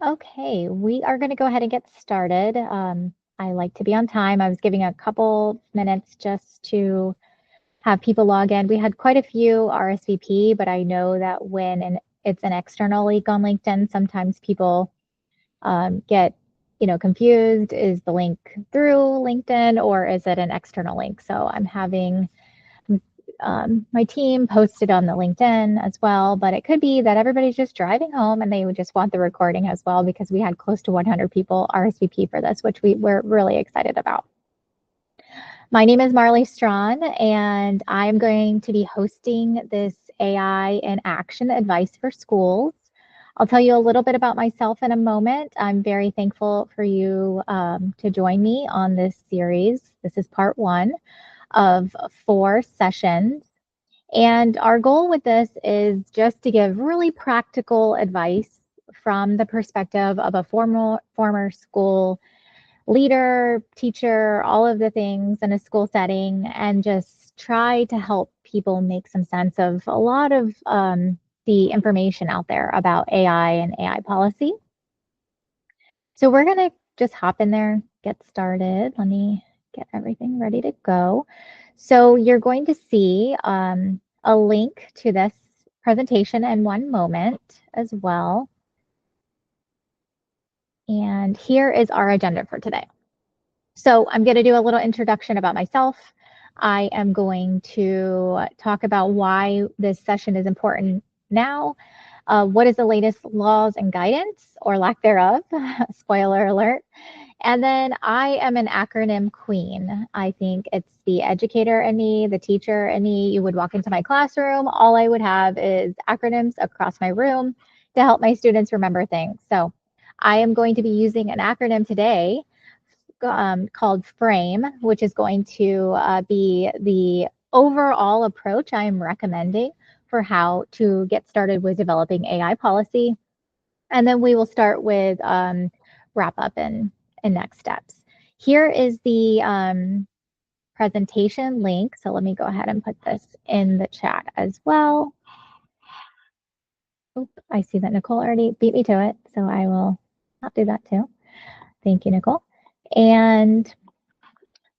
Okay, we are going to go ahead and get started. I like to be on time. I was giving a couple minutes just to have people log in. We had quite a few RSVP, but I know that it's an external link on LinkedIn, sometimes people get confused. Is the link through LinkedIn or is it an external link? So I'm having my team posted on the LinkedIn as well, but it could be that everybody's just driving home and they would just want the recording as well because we had close to 100 people RSVP for this, which we're really excited about. My name is Marlee Strawn, and I'm going to be hosting this AI in Action Advice for Schools. I'll tell you a little bit about myself in a moment. I'm very thankful for you to join me on this series. This is part one of 4 sessions. And our goal with this is just to give really practical advice from the perspective of a former school leader, teacher, all of the things in a school setting, and just try to help people make some sense of a lot of the information out there about AI and AI policy. So we're going to just hop in there, get started. Let me get everything ready to go. So you're going to see a link to this presentation in one moment as well. And here is our agenda for today. So I'm going to do a little introduction about myself. I am going to talk about why this session is important now. What is the latest laws and guidance or lack thereof? Spoiler alert. And then I am an acronym queen. I think it's the educator in me, the teacher in me. You would walk into my classroom, all I would have is acronyms across my room to help my students remember things. So I am going to be using an acronym today called FRAME, which is going to be the overall approach I am recommending for how to get started with developing AI policy. And then we will start with wrap up and next steps. Here is the presentation link. So let me go ahead and put this in the chat as well. Oop, I see that Nicole already beat me to it, so I will not do that too. Thank you, Nicole. And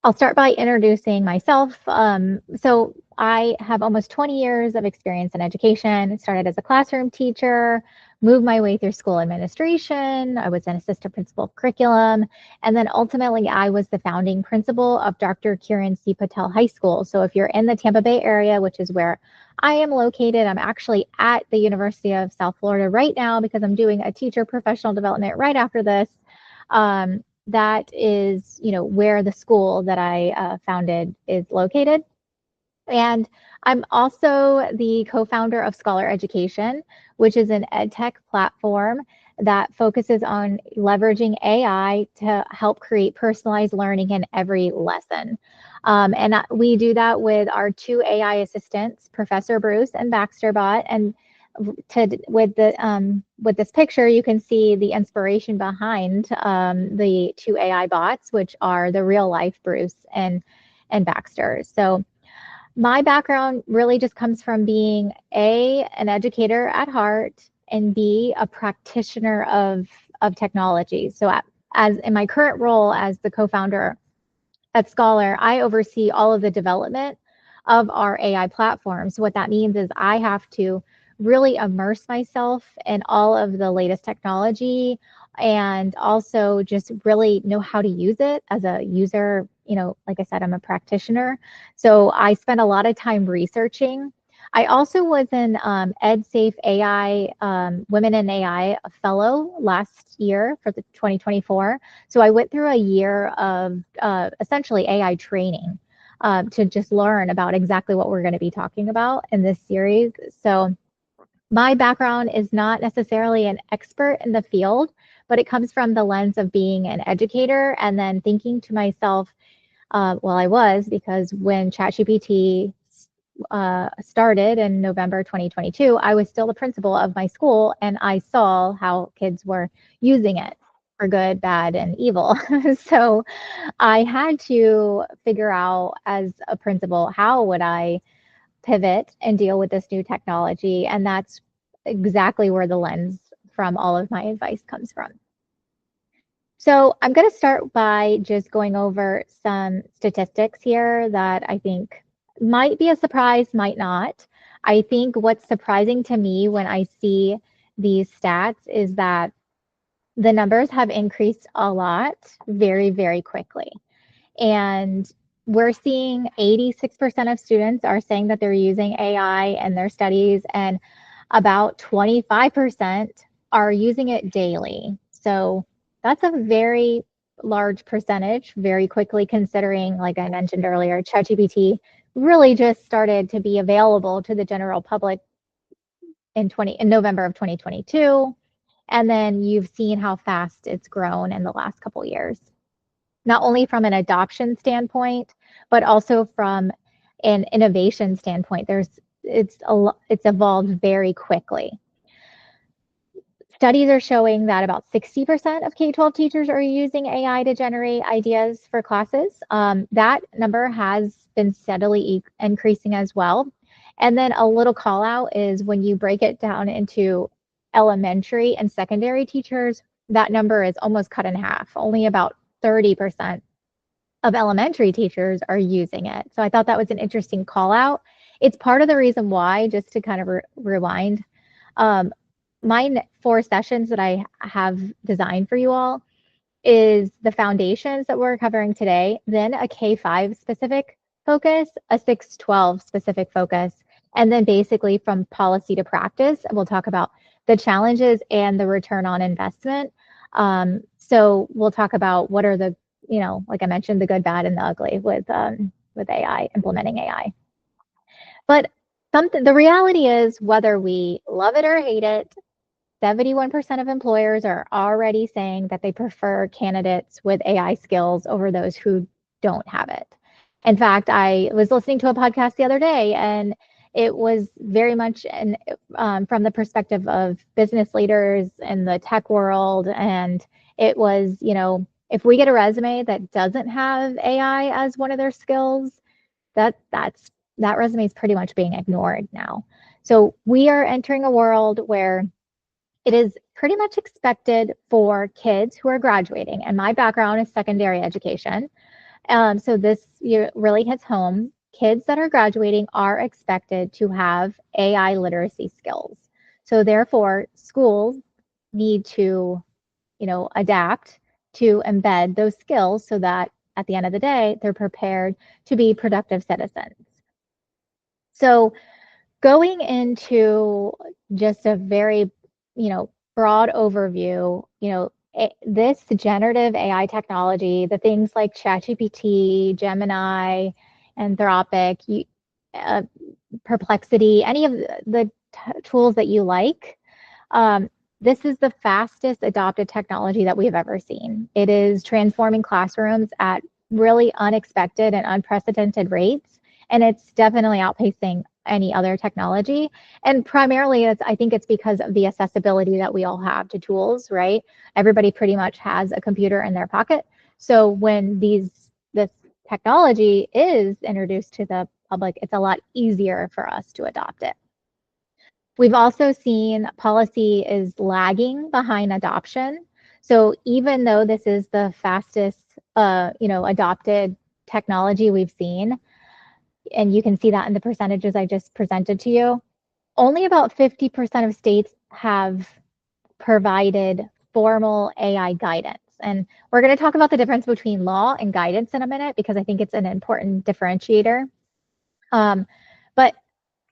I'll start by introducing myself. So I have almost 20 years of experience in education. Started as a classroom teacher, moved my way through school administration. I was an assistant principal of curriculum. And then ultimately, I was the founding principal of Dr. Kiran C. Patel High School. So if you're in the Tampa Bay area, which is where I am located, I'm actually at the University of South Florida right now because I'm doing a teacher professional development right after this. That is, where the school that I founded is located. And I'm also the co-founder of Scholar Education, which is an edtech platform that focuses on leveraging AI to help create personalized learning in every lesson. And we do that with our 2 AI assistants, Professor Bruce and Baxterbot. And with this picture, you can see the inspiration behind the 2 AI bots, which are the real life Bruce and Baxter. So my background really just comes from being an educator at heart, and B, a practitioner of technology. So as in my current role as the co-founder at Scholar, I oversee all of the development of our AI platform. So what that means is I have to really immerse myself in all of the latest technology and also just really know how to use it as a user. Like I said, I'm a practitioner. So I spend a lot of time researching. I also was an EdSafe AI, Women in AI fellow last year for the 2024. So I went through a year of essentially AI training to just learn about exactly what we're going to be talking about in this series. So my background is not necessarily an expert in the field, but it comes from the lens of being an educator and then thinking to myself, I was, because when ChatGPT started in November 2022, I was still the principal of my school and I saw how kids were using it for good, bad, and evil. So I had to figure out as a principal, how would I pivot and deal with this new technology? And that's exactly where the lens from all of my advice comes from. So I'm going to start by just going over some statistics here that I think might be a surprise, might not. I think what's surprising to me when I see these stats is that the numbers have increased a lot very, very quickly. And we're seeing 86% of students are saying that they're using AI in their studies, and about 25% are using it daily. So that's a very large percentage very quickly, considering, like I mentioned earlier, ChatGPT really just started to be available to the general public in November of 2022. And then you've seen how fast it's grown in the last couple years, not only from an adoption standpoint, but also from an innovation standpoint. It's evolved very quickly. Studies are showing that about 60% of K-12 teachers are using AI to generate ideas for classes. That number has been steadily increasing as well. And then a little call out is when you break it down into elementary and secondary teachers, that number is almost cut in half. Only about 30% of elementary teachers are using it. So I thought that was an interesting call out. It's part of the reason why, just to kind of rewind, my 4 sessions that I have designed for you all is the foundations that we're covering today, then a K-5 specific focus, a 6-12 specific focus, and then basically from policy to practice, we'll talk about the challenges and the return on investment. So we'll talk about what are the, like I mentioned, the good, bad, and the ugly with AI, implementing AI. But the reality is, whether we love it or hate it, 71% of employers are already saying that they prefer candidates with AI skills over those who don't have it. In fact, I was listening to a podcast the other day, and it was very much from the perspective of business leaders in the tech world. And it was, if we get a resume that doesn't have AI as one of their skills, that resume is pretty much being ignored now. So we are entering a world where it is pretty much expected for kids who are graduating, and my background is secondary education. So this really hits home. Kids that are graduating are expected to have AI literacy skills. So therefore, schools need to, adapt to embed those skills so that at the end of the day, they're prepared to be productive citizens. So going into just a very, broad overview, this generative AI technology, the things like ChatGPT, Gemini, Anthropic, Perplexity, any of the tools that you like, this is the fastest adopted technology that we've ever seen. It is transforming classrooms at really unexpected and unprecedented rates, and it's definitely outpacing any other technology. And primarily, I think it's because of the accessibility that we all have to tools, right? Everybody pretty much has a computer in their pocket. So when this technology is introduced to the public, it's a lot easier for us to adopt it. We've also seen policy is lagging behind adoption. So even though this is the fastest, adopted technology we've seen, and you can see that in the percentages I just presented to you, only about 50% of states have provided formal AI guidance. And we're going to talk about the difference between law and guidance in a minute, because I think it's an important differentiator. But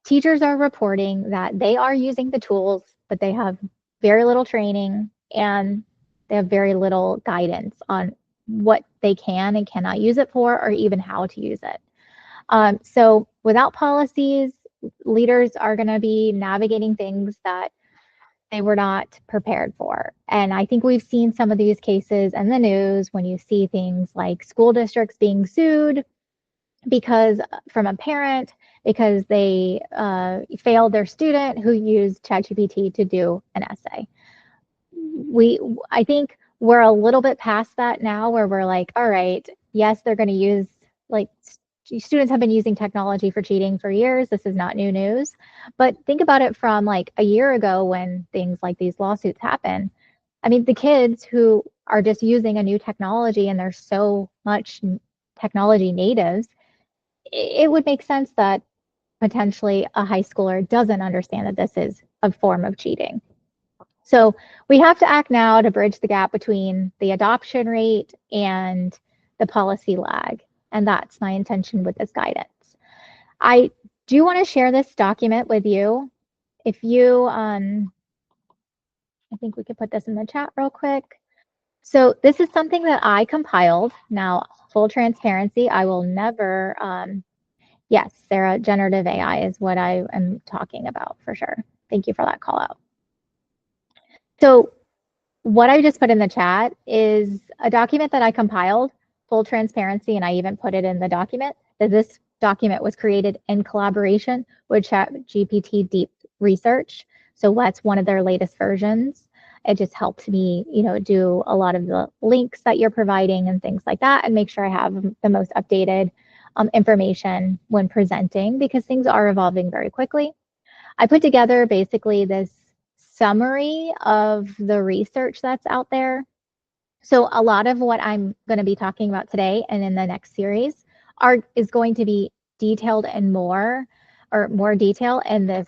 teachers are reporting that they are using the tools, but they have very little training and they have very little guidance on what they can and cannot use it for, or even how to use it. So without policies, leaders are going to be navigating things that they were not prepared for. And I think we've seen some of these cases in the news when you see things like school districts being sued from a parent because they failed their student who used ChatGPT to do an essay. I think we're a little bit past that now, where we're like, all right, yes, they're going to use like students have been using technology for cheating for years. This is not new news. But think about it from like a year ago when things like these lawsuits happen. I mean, the kids who are just using a new technology and they're so much technology natives, it would make sense that potentially a high schooler doesn't understand that this is a form of cheating. So we have to act now to bridge the gap between the adoption rate and the policy lag. And that's my intention with this guidance. I do want to share this document with you. If you, I think we could put this in the chat real quick. So this is something that I compiled. Now, full transparency, I will never, yes, Sarah, generative AI is what I am talking about for sure. Thank you for that call out. So what I just put in the chat is a document that I compiled, full transparency, and I even put it in the document that this document was created in collaboration with ChatGPT Deep Research. So that's one of their latest versions. It just helps me, do a lot of the links that you're providing and things like that, and make sure I have the most updated information when presenting, because things are evolving very quickly. I put together basically this summary of the research that's out there. So a lot of what I'm going to be talking about today and in the next series is going to be detailed and more detail in this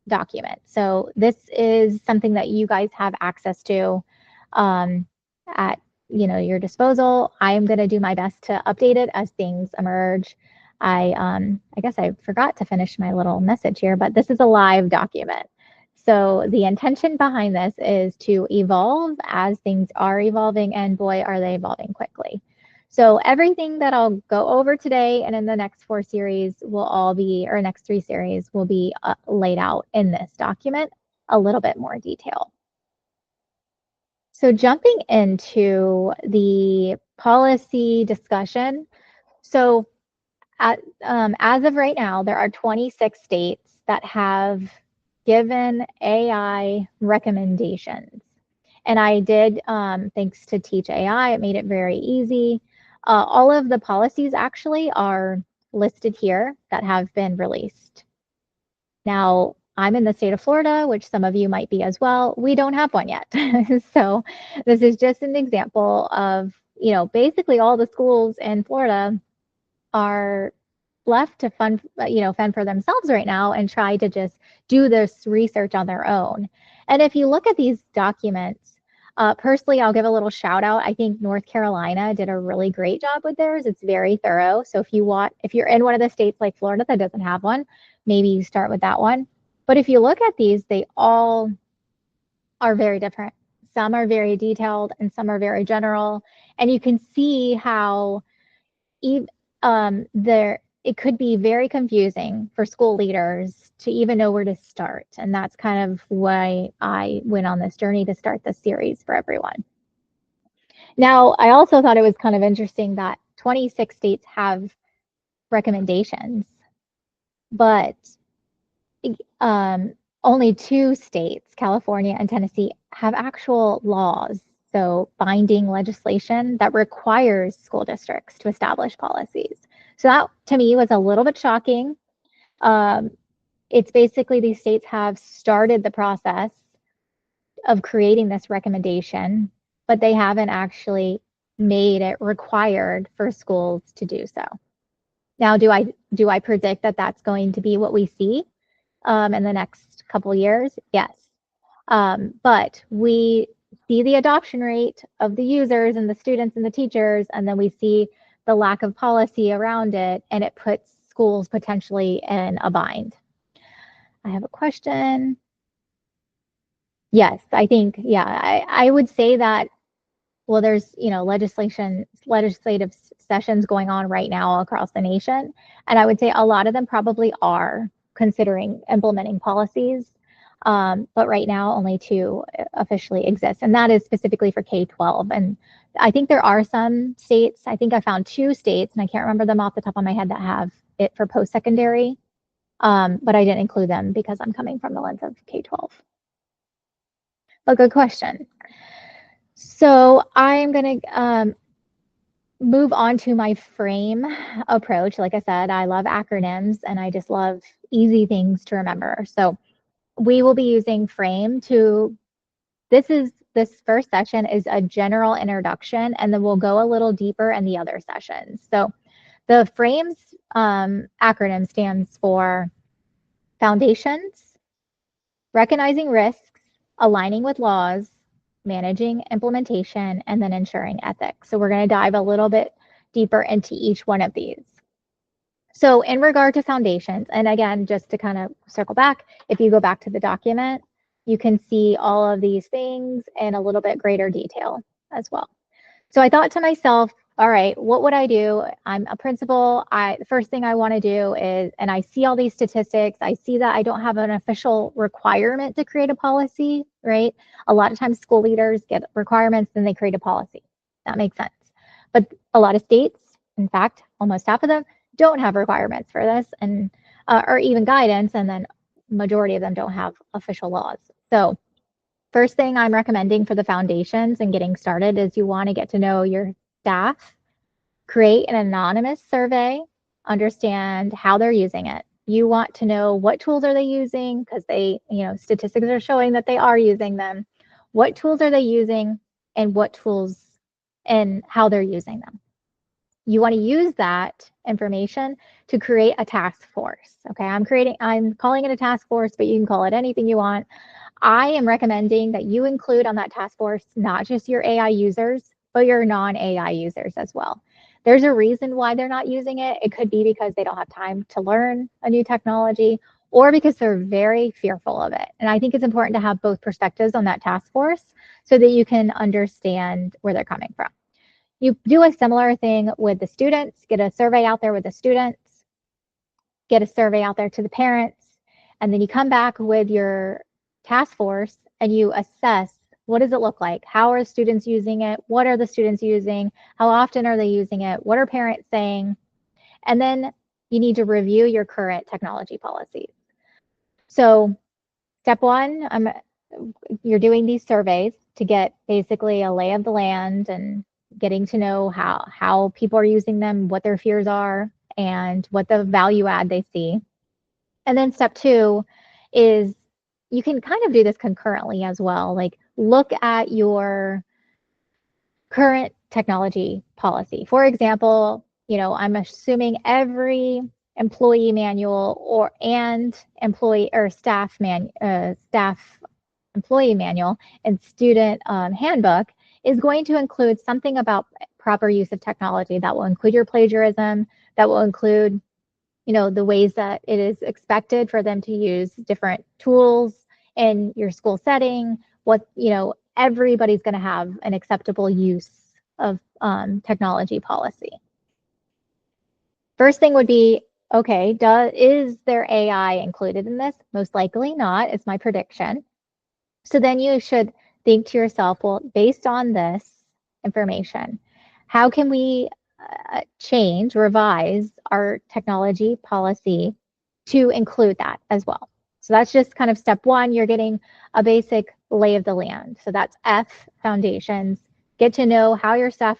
document. So this is something that you guys have access to at your disposal. I'm going to do my best to update it as things emerge. I guess I forgot to finish my little message here, but this is a live document. So the intention behind this is to evolve as things are evolving, and boy, are they evolving quickly. So everything that I'll go over today and in the next 4 series will all be, or next 3 series will be laid out in this document, a little bit more detail. So jumping into the policy discussion. So as of right now, there are 26 states that have given AI recommendations. And I did, thanks to Teach AI, it made it very easy. All of the policies actually are listed here that have been released. Now, I'm in the state of Florida, which some of you might be as well. We don't have one yet. So this is just an example of, basically all the schools in Florida are left to fend for themselves right now and try to just do this research on their own. And if you look at these documents, personally, I'll give a little shout out. I think North Carolina did a really great job with theirs. It's very thorough. So if you're in one of the states like Florida that doesn't have one, maybe you start with that one. But if you look at these, they all are very different. Some are very detailed and some are very general. And you can see how it could be very confusing for school leaders to even know where to start. And that's kind of why I went on this journey to start this series for everyone. Now, I also thought it was kind of interesting that 26 states have recommendations, but only 2 states, California and Tennessee, have actual laws, so binding legislation that requires school districts to establish policies. So that, to me, was a little bit shocking. It's basically these states have started the process of creating this recommendation, but they haven't actually made it required for schools to do so. Now, do I predict that that's going to be what we see in the next couple years? Yes. But we see the adoption rate of the users and the students and the teachers, and then we see the lack of policy around it, and it puts schools potentially in a bind. I have a question. Yes, I think, yeah, I would say that, well, there's, legislative sessions going on right now across the nation, and I would say a lot of them probably are considering implementing policies. But right now only 2 officially exist, and that is specifically for K-12. And I think there are some states, I think I found 2 states, and I can't remember them off the top of my head, that have it for post-secondary, but I didn't include them because I'm coming from the lens of K-12. But good question. So I'm going to move on to my frame approach. Like I said, I love acronyms and I just love easy things to remember. So we will be using frame to, this first session is a general introduction, and then we'll go a little deeper in the other sessions. So the frames acronym stands for foundations, recognizing risks, aligning with laws, managing implementation, and then ensuring ethics. So we're going to dive a little bit deeper into each one of these. So in regard to foundations, and again, just to kind of circle back, if you go back to the document, you can see all of these things in a little bit greater detail as well. So I thought to myself, all right, what would I do? I'm a principal. The first thing I want to do is, and I see all these statistics, I see that I don't have an official requirement to create a policy, right? A lot of times school leaders get requirements, then they create a policy. That makes sense. But a lot of states, in fact, almost half of them, don't have requirements for this, and or even guidance, and then majority of them don't have official laws. So first thing I'm recommending for the foundations and getting started is you want to get to know your staff, create an anonymous survey, understand how they're using it. You want to know what tools are they using, because statistics are showing that they are using them. What tools are they using, and what tools and how they're using them. You want to use that information to create a task force. Okay, I'm calling it a task force, but you can call it anything you want. I am recommending that you include on that task force not just your AI users, but your non-AI users as well. There's a reason why they're not using it. It could be because they don't have time to learn a new technology, or because they're very fearful of it. And I think it's important to have both perspectives on that task force so that you can understand where they're coming from. You do a similar thing with the students, get a survey out there with the students, get a survey out there to the parents, and then you come back with your task force and you assess, what does it look like? How are students using it? What are the students using? How often are they using it? What are parents saying? And then you need to review your current technology policies. So step one, you're doing these surveys to get basically a lay of the land and getting to know how people are using them, what their fears are, and what the value add they see. And then step two is, you can kind of do this concurrently as well. Like, look at your current technology policy. For example, I'm assuming every employee manual and staff employee manual and student handbook is going to include something about proper use of technology. That will include your plagiarism, that will include the ways that it is expected for them to use different tools in your school setting. Everybody's going to have an acceptable use of technology policy. First thing would be, okay, is there AI included in this? Most likely not, is my prediction. So then you should think to yourself, well, based on this information, how can we revise our technology policy to include that as well? So that's just kind of step one. You're getting a basic lay of the land. So that's F, foundations. Get to know how your staff,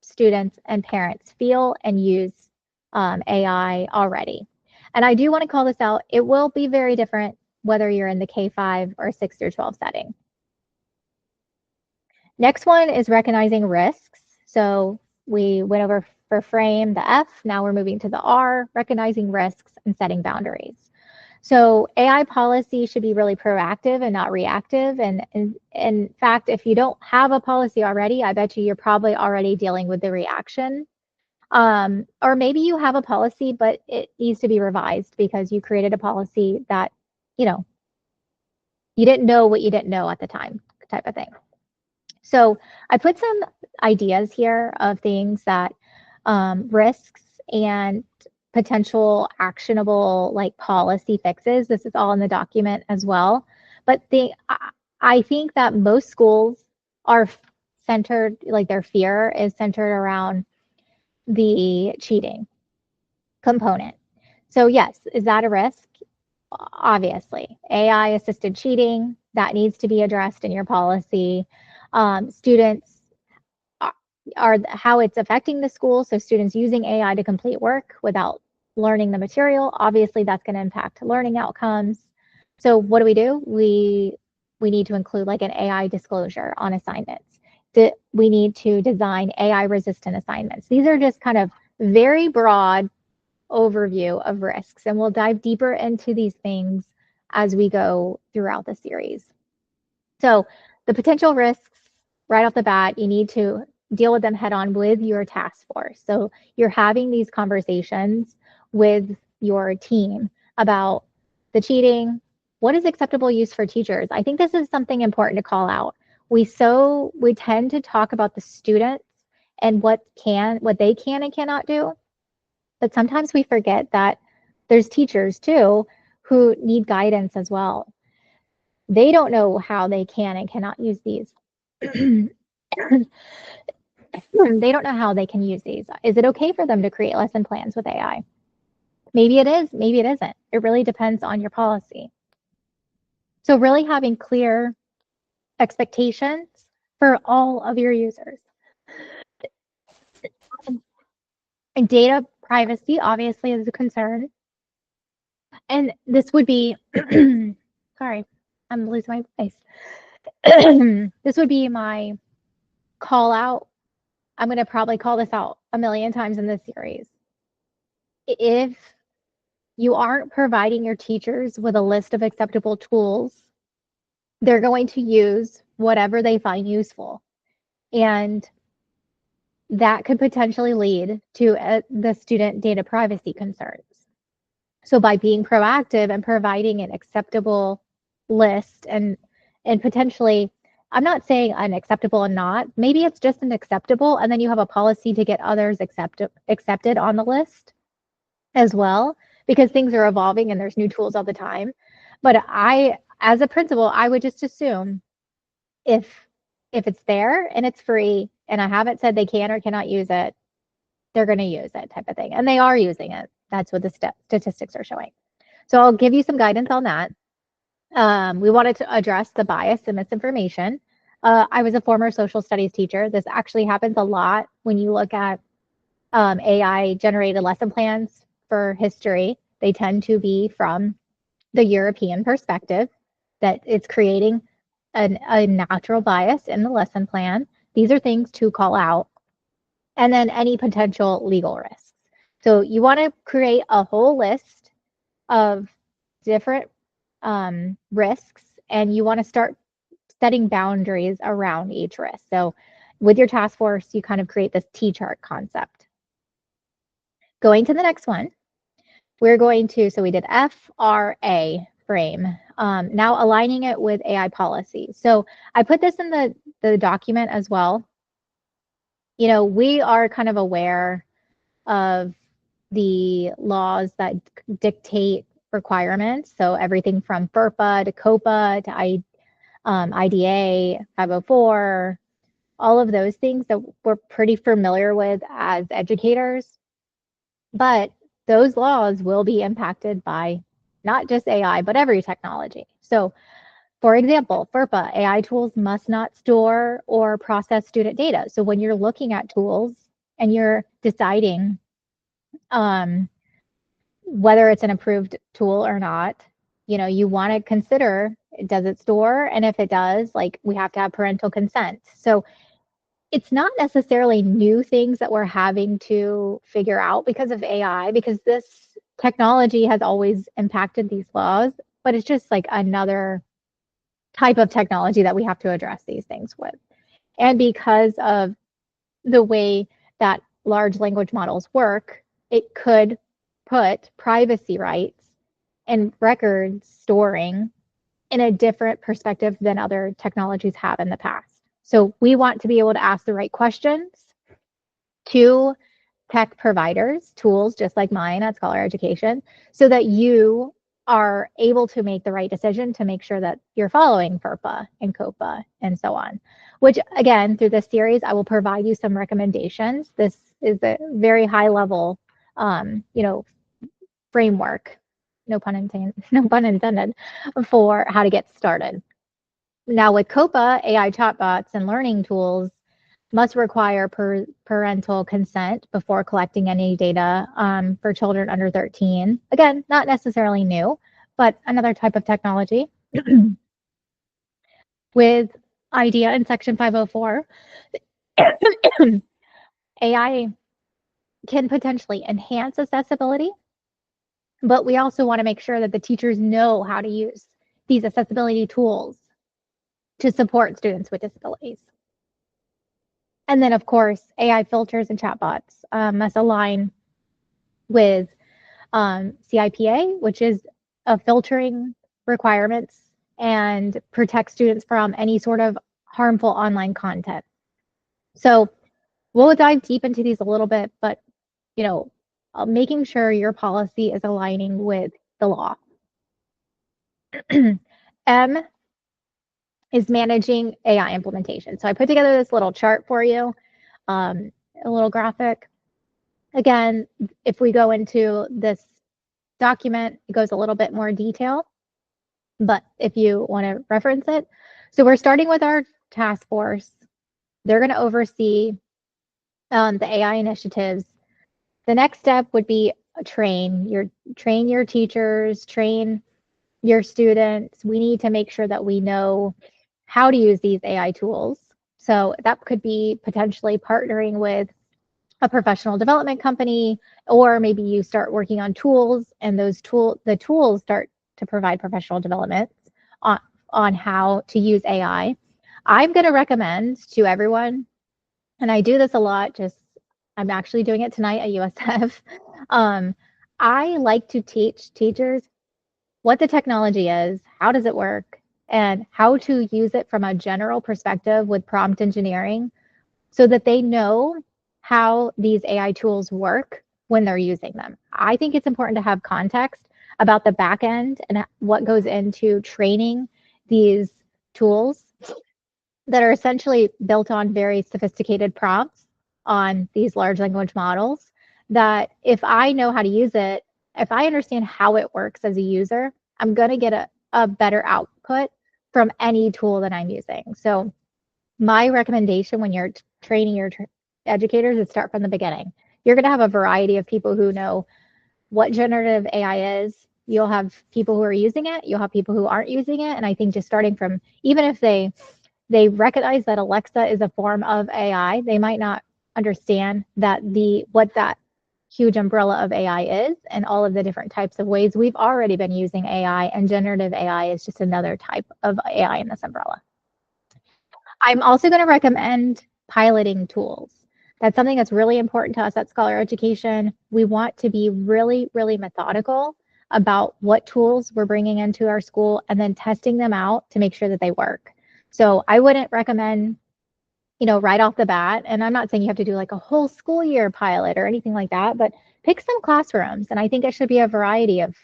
students, and parents feel and use AI already. And I do want to call this out. It will be very different whether you're in the K-5 or 6 through 12 setting. Next one is recognizing risks. So we went over for frame the F, now we're moving to the R, recognizing risks and setting boundaries. So AI policy should be really proactive and not reactive. And in fact, if you don't have a policy already, I bet you're probably already dealing with the reaction. Or maybe you have a policy, but it needs to be revised because you created a policy that, you didn't know what you didn't know at the time, type of thing. So I put some ideas here of things that risks and potential actionable policy fixes. This is all in the document as well. But I think that most schools are centered, their fear is centered around the cheating component. So yes, is that a risk? Obviously, AI assisted cheating, that needs to be addressed in your policy. Students how it's affecting the school. So students using AI to complete work without learning the material. Obviously, that's going to impact learning outcomes. So what do? We need to include like an AI disclosure on assignments. We need to design AI resistant assignments. These are just kind of very broad overview of risks, and we'll dive deeper into these things as we go throughout the series. So the potential risks right off the bat, you need to deal with them head on with your task force. So you're having these conversations with your team about the cheating. What is acceptable use for teachers? I think this is something important to call out. We tend to talk about the students and what they can and cannot do, but sometimes we forget that there's teachers too who need guidance as well. They don't know how they can and cannot use these. They don't know how they can use these. Is it okay for them to create lesson plans with AI? Maybe it is, maybe it isn't. It really depends on your policy. So really having clear expectations for all of your users. And data privacy obviously is a concern. And this would be, sorry, I'm losing my voice. This would be my call out. I'm going to probably call this out a million times in this series. If you aren't providing your teachers with a list of acceptable tools, they're going to use whatever they find useful. And that could potentially lead to the student data privacy concerns. So by being proactive and providing an acceptable list and potentially, I'm not saying unacceptable and not, maybe it's just an acceptable and then you have a policy to get others accepted on the list as well, because things are evolving and there's new tools all the time. But as a principal, I would just assume if it's there and it's free and I haven't said they can or cannot use it, they're going to use it type of thing. And they are using it. That's what the statistics are showing. So I'll give you some guidance on that. We wanted to address the bias and misinformation. I was a former social studies teacher. This actually happens a lot when you look at AI generated lesson plans for history. They tend to be from the European perspective, that it's creating a natural bias in the lesson plan. These are things to call out. And then any potential legal risks. So you want to create a whole list of different risks, and you want to start setting boundaries around each risk. So with your task force, you kind of create this T-chart concept. Going to the next one, we're going to, so we did FRA frame. Now aligning it with AI policy. So I put this in the document as well. You know, we are kind of aware of the laws that dictate requirements. So everything from FERPA to COPA to IDA 504, all of those things that we're pretty familiar with as educators. But those laws will be impacted by not just AI, but every technology. So for example, FERPA, AI tools must not store or process student data. So when you're looking at tools and you're deciding whether it's an approved tool or not, you know, you want to consider, does it store? And if it does, like, we have to have parental consent. So it's not necessarily new things that we're having to figure out because of AI, because this technology has always impacted these laws, but it's just like another type of technology that we have to address these things with. And because of the way that large language models work, it could put privacy rights and record storing in a different perspective than other technologies have in the past. So we want to be able to ask the right questions to tech providers, tools just like mine at Scholar Education, so that you are able to make the right decision to make sure that you're following FERPA and COPA and so on. Which, again, through this series, I will provide you some recommendations. This is a very high level, framework, no pun intended, for how to get started. Now with COPA, AI chatbots and learning tools, must require parental consent before collecting any data for children under 13. Again, not necessarily new, but another type of technology. With IDEA in Section 504, AI can potentially enhance accessibility, but we also want to make sure that the teachers know how to use these accessibility tools to support students with disabilities. And then, of course, AI filters and chatbots must align with CIPA, which is a filtering requirements and protect students from any sort of harmful online content. So we'll dive deep into these a little bit, but making sure your policy is aligning with the law. M is managing AI implementation. So I put together this little chart for you, a little graphic. Again, if we go into this document, it goes a little bit more detail, but if you want to reference it. So we're starting with our task force. They're going to oversee the AI initiatives. The next step would be train your teachers, train your students. We need to make sure that we know how to use these AI tools. So that could be potentially partnering with a professional development company, or maybe you start working on tools and the tools start to provide professional development on how to use AI. I'm going to recommend to everyone, and I do this a lot, I'm actually doing it tonight at USF. I like to teach teachers what the technology is, how does it work, and how to use it from a general perspective with prompt engineering so that they know how these AI tools work when they're using them. I think it's important to have context about the back end and what goes into training these tools that are essentially built on very sophisticated prompts on these large language models, that if I know how to use it, if I understand how it works as a user, I'm going to get a better output from any tool that I'm using. So my recommendation when you're training your educators is start from the beginning. You're going to have a variety of people who know what generative AI is. You'll have people who are using it. You'll have people who aren't using it. And I think just starting from, even if they recognize that Alexa is a form of AI, they might not understand that what that huge umbrella of AI is and all of the different types of ways we've already been using AI, and generative AI is just another type of AI in this umbrella. I'm also going to recommend piloting tools. That's something that's really important to us at Scholar Education. We want to be really, really methodical about what tools we're bringing into our school and then testing them out to make sure that they work. So I wouldn't recommend, right off the bat, and I'm not saying you have to do like a whole school year pilot or anything like that, but pick some classrooms. And I think it should be a variety of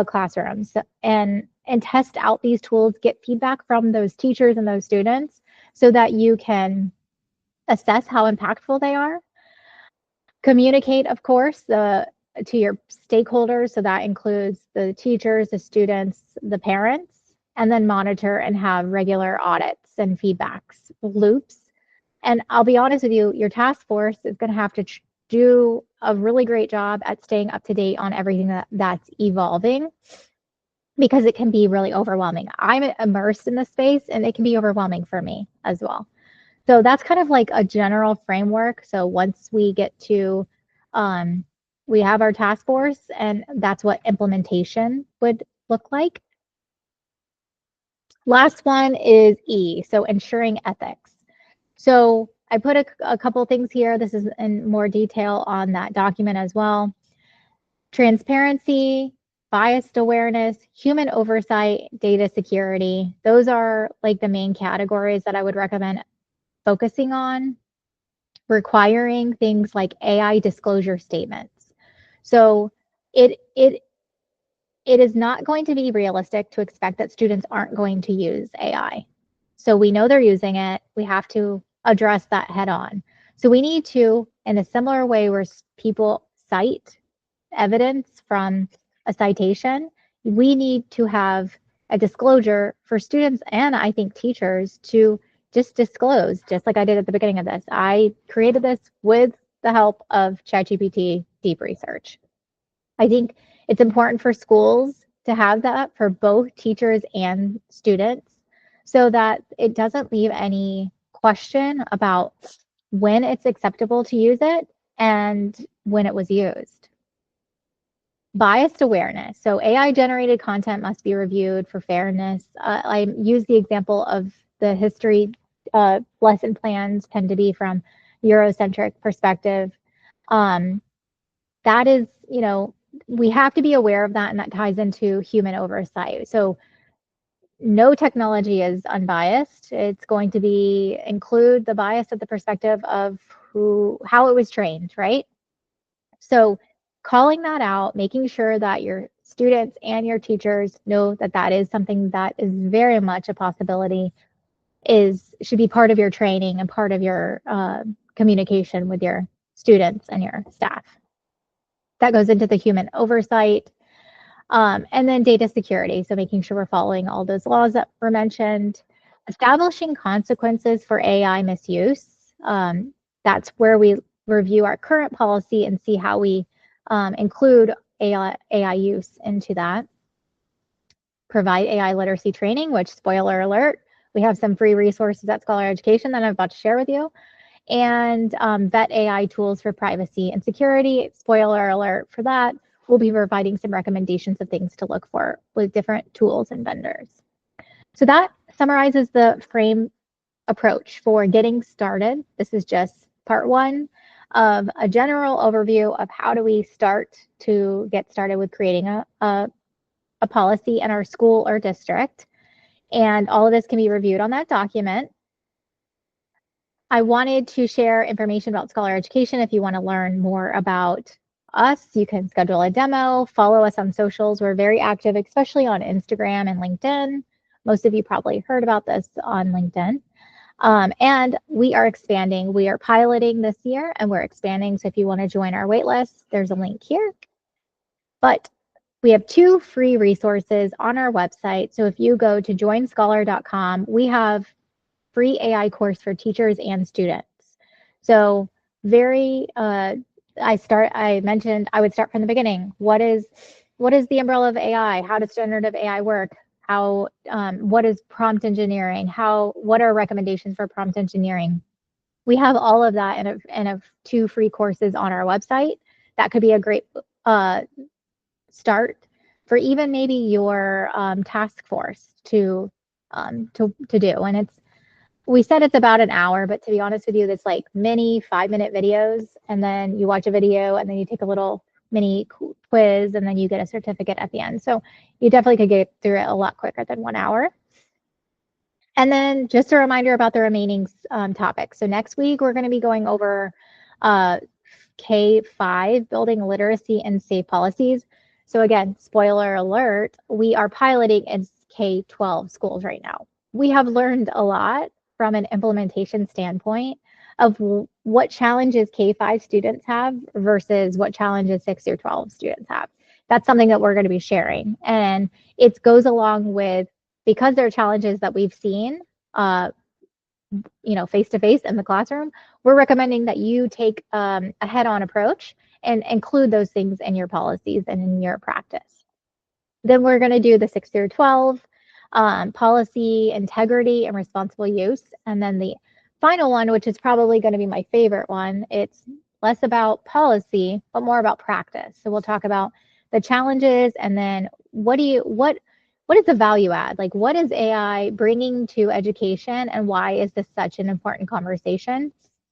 classrooms and test out these tools, get feedback from those teachers and those students so that you can assess how impactful they are. Communicate, of course, to your stakeholders. So that includes the teachers, the students, the parents, and then monitor and have regular audits and feedbacks loops. And I'll be honest with you, your task force is going to have to do a really great job at staying up to date on everything that's evolving, because it can be really overwhelming. I'm immersed in the space and it can be overwhelming for me as well. So that's kind of like a general framework. So once we get to, we have our task force, and that's what implementation would look like. Last one is E, so ensuring ethics. So I put a couple things here. This is in more detail on that document as well. Transparency, biased awareness, human oversight, data security. Those are like the main categories that I would recommend focusing on. Requiring things like AI disclosure statements. So it is not going to be realistic to expect that students aren't going to use AI. So we know they're using it. We have to address that head on. So we need to, in a similar way where people cite evidence from a citation, we need to have a disclosure for students and I think teachers to just disclose, just like I did at the beginning of this, I created this with the help of ChatGPT deep research. I think it's important for schools to have that for both teachers and students so that it doesn't leave any question about when it's acceptable to use it and when it was used. Biased awareness. So AI generated content must be reviewed for fairness. I use the example of the history lesson plans tend to be from Eurocentric perspective. That is, we have to be aware of that, and that ties into human oversight. So no technology is unbiased. It's going to be include the bias of the perspective of how it was trained, right? So calling that out, making sure that your students and your teachers know that that is something that is very much a possibility should be part of your training and part of your communication with your students and your staff. That goes into the human oversight. And then data security, so making sure we're following all those laws that were mentioned. Establishing consequences for AI misuse. That's where we review our current policy and see how we include AI use into that. Provide AI literacy training, which, spoiler alert, we have some free resources at Scholar Education that I'm about to share with you. And vet AI tools for privacy and security. Spoiler alert for that. We'll be providing some recommendations of things to look for with different tools and vendors. So that summarizes the frame approach for getting started. This is just part one of a general overview of how do we start to get started with creating a policy in our school or district. And all of this can be reviewed on that document. I wanted to share information about Scholar Education. If you want to learn more about us, you can schedule a demo, follow us on socials. We're very active, especially on Instagram and LinkedIn. Most of you probably heard about this on LinkedIn. And we are expanding. We are piloting this year and we're expanding. So if you want to join our waitlist, there's a link here. But we have 2 free resources on our website. So if you go to joinscholar.com, we have free AI course for teachers and students. So I mentioned I would start from the beginning. What is the umbrella of AI? How does generative AI work? What is prompt engineering? What are recommendations for prompt engineering? We have all of that in 2 free courses on our website. That could be a great start for even maybe your task force to do. And we said it's about an hour, but to be honest with you, it's like mini 5-minute videos, and then you watch a video and then you take a little mini quiz and then you get a certificate at the end. So you definitely could get through it a lot quicker than 1 hour. And then just a reminder about the remaining topics. So next week, we're going to be going over K-5, building literacy and safe policies. So again, spoiler alert, we are piloting in K-12 schools right now. We have learned a lot from an implementation standpoint of what challenges K-5 students have versus what challenges 6 through 12 students have. That's something that we're going to be sharing. And it goes along with, because there are challenges that we've seen, face-to-face in the classroom, we're recommending that you take a head-on approach and include those things in your policies and in your practice. Then we're going to do the 6 through 12, policy, integrity, and responsible use. And then the final one, which is probably going to be my favorite one, it's less about policy, but more about practice. So we'll talk about the challenges and then what is the value add? Like, what is AI bringing to education and why is this such an important conversation?